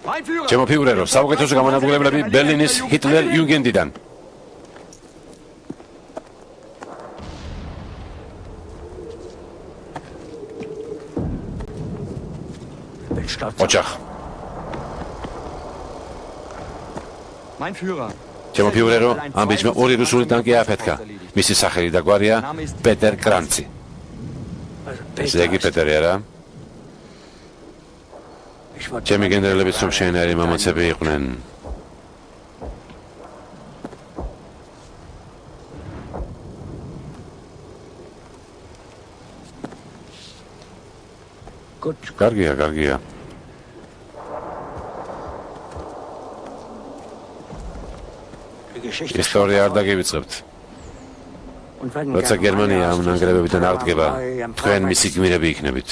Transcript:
ჩემო ფიურერო, საუკეთესო გამონაბოლებლები ბერლინის ჰიტლერ იუგენდიდან. ოჯახ. ჩემო ფიურერო, ამ ბიჭმა ორი რუსული ტანკი ააფეთქა. მისი სახელი და გვარია პეტერ კრანცი. ესე იგი პეტერი არა? ჩემი გენერალებიც რომ შენაერი მამაცები იყვნენ. კარგია. ისტორია არ დაგივიწყებთ. როცა გერმანია ამ ნანგრევებიდან აღდგება, თქვენ მისი გმირები იქნებით.